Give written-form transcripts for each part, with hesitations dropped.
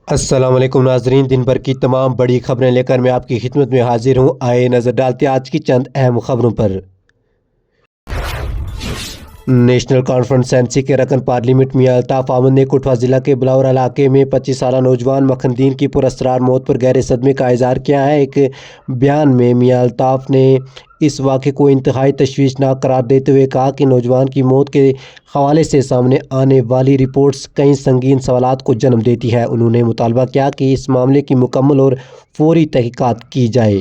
السلام علیکم ناظرین، دن بھر کی تمام بڑی خبریں لے کر میں آپ کی خدمت میں حاضر ہوں۔ آئے نظر ڈالتے ہیں آج کی چند اہم خبروں پر۔ نیشنل کانفرنس این سی کے رکن پارلیمنٹ میاں الطاف احمد نے کٹھوا ضلع کے بلاور علاقے میں 25 سالہ نوجوان مکھن الدین کی پراسرار موت پر گہرے صدمے کا اظہار کیا ہے۔ ایک بیان میں میاں الطاف نے اس واقعے کو انتہائی تشویشناک قرار دیتے ہوئے کہا کہ نوجوان کی موت کے حوالے سے سامنے آنے والی رپورٹس کئی سنگین سوالات کو جنم دیتی ہے۔ انہوں نے مطالبہ کیا کہ اس معاملے کی مکمل اور فوری تحقیقات کی جائے۔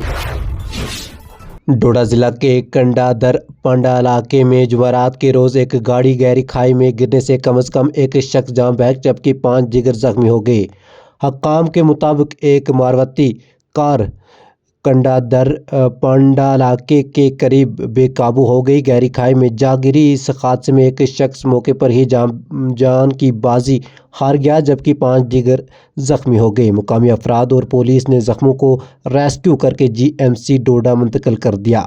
ڈوڈا ضلع کے کنڈا در پانڈا علاقے میں جمعرات کے روز ایک گاڑی گہری کھائی میں گرنے سے کم از کم ایک شخص جاں بحق جبکہ 5 دیگر زخمی ہو گئے۔ حکام کے مطابق ایک ماروتی کار کنڈا در پانڈا علاقے کے قریب بے قابو ہو گئی، گہری کھائی میں جا گری۔ اس حادثے میں ایک شخص موقع پر ہی جان کی بازی ہار گیا جبکہ 5 دیگر زخمی ہو گئے۔ مقامی افراد اور پولیس نے زخموں کو ریسکیو کر کے GMC ڈوڈا منتقل کر دیا۔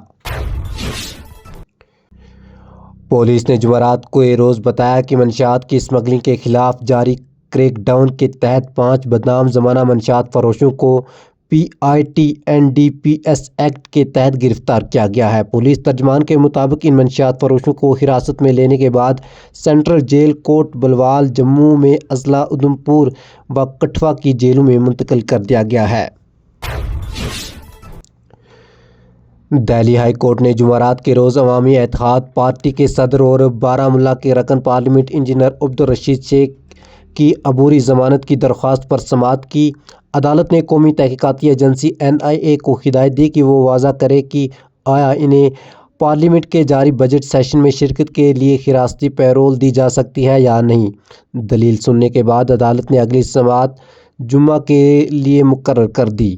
پولیس نے جمعرات کو روز بتایا کہ منشیات کی اسمگلنگ کے خلاف جاری کریک ڈاؤن کے تحت 5 بدنام زمانہ منشیات فروشوں کو PITNDPS ایکٹ کے تحت گرفتار کیا گیا ہے۔ پولیس ترجمان کے مطابق ان منشیات فروشوں کو حراست میں لینے کے بعد سینٹرل جیل کوٹ بلوال، جموں میں اضلاع ادھمپور و کٹھوا کی جیلوں میں منتقل کر دیا گیا ہے۔ دہلی ہائی کورٹ نے جمعرات کے روز عوامی اتحاد پارٹی کے صدر اور بارہ مولہ کے رکن پارلیمنٹ انجینئر عبدالرشید شیخ کی عبوری ضمانت کی درخواست پر سماعت کی۔ عدالت نے قومی تحقیقاتی ایجنسی NIA کو ہدایت دی کہ وہ واضح کرے کہ آیا انہیں پارلیمنٹ کے جاری بجٹ سیشن میں شرکت کے لیے حراستی پیرول دی جا سکتی ہے یا نہیں۔ دلیل سننے کے بعد عدالت نے اگلی سماعت جمعہ کے لیے مقرر کر دی۔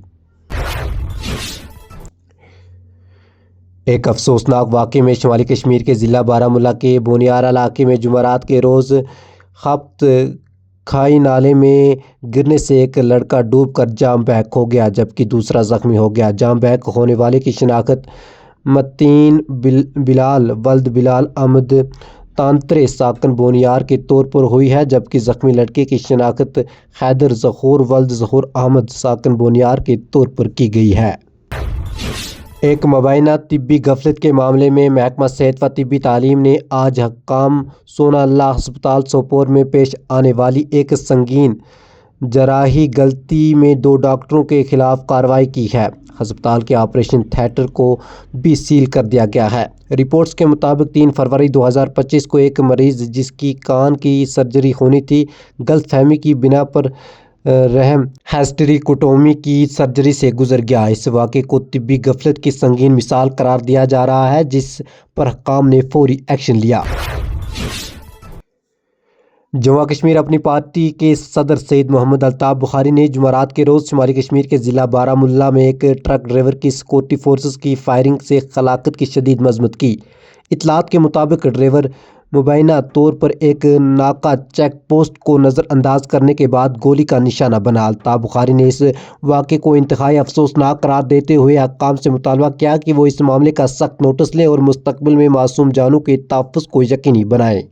ایک افسوسناک واقعے میں شمالی کشمیر کے ضلع بارہ مولہ کے بونیار علاقے میں جمعرات کے روز خپت کھائی نالے میں گرنے سے ایک لڑکا ڈوب کر جاں بحق ہو گیا جبکہ دوسرا زخمی ہو گیا۔ جاں بحق ہونے والے کی شناخت متین بلال ولد بلال احمد تانترے ساکن بونیار کے طور پر ہوئی ہے جبکہ زخمی لڑکے کی شناخت حیدر ظہور ولد ظہور احمد ساکن بونیار کے طور پر کی گئی ہے۔ ایک مبینہ طبی غفلت کے معاملے میں محکمہ صحت و طبی تعلیم نے آج حکام سونا اللہ ہسپتال سوپور میں پیش آنے والی ایک سنگین جراحی غلطی میں 2 ڈاکٹروں کے خلاف کارروائی کی ہے۔ ہسپتال کے آپریشن تھیٹر کو بھی سیل کر دیا گیا ہے۔ رپورٹس کے مطابق 3 فروری 2025 کو ایک مریض جس کی کان کی سرجری ہونی تھی، غلط فہمی کی بنا پر رحم ہسٹریکٹومی کی سرجری سے گزر گیا۔ اس واقعے کو طبی غفلت کی سنگین مثال قرار دیا جا رہا ہے جس پر حکام نے فوری ایکشن لیا۔ جموں کشمیر اپنی پارٹی کے صدر سید محمد الطاف بخاری نے جمعرات کے روز شمالی کشمیر کے ضلع بارہ مولہ میں ایک ٹرک ڈرائیور کی سیکورٹی فورسز کی فائرنگ سے ہلاکت کی شدید مذمت کی۔ اطلاعات کے مطابق ڈرائیور مبینہ طور پر ایک ناکہ چیک پوسٹ کو نظر انداز کرنے کے بعد گولی کا نشانہ بنا۔ الطاف بخاری نے اس واقعے کو انتہائی افسوسناک قرار دیتے ہوئے حکام سے مطالبہ کیا کہ وہ اس معاملے کا سخت نوٹس لیں اور مستقبل میں معصوم جانوں کے تحفظ کو یقینی بنائیں۔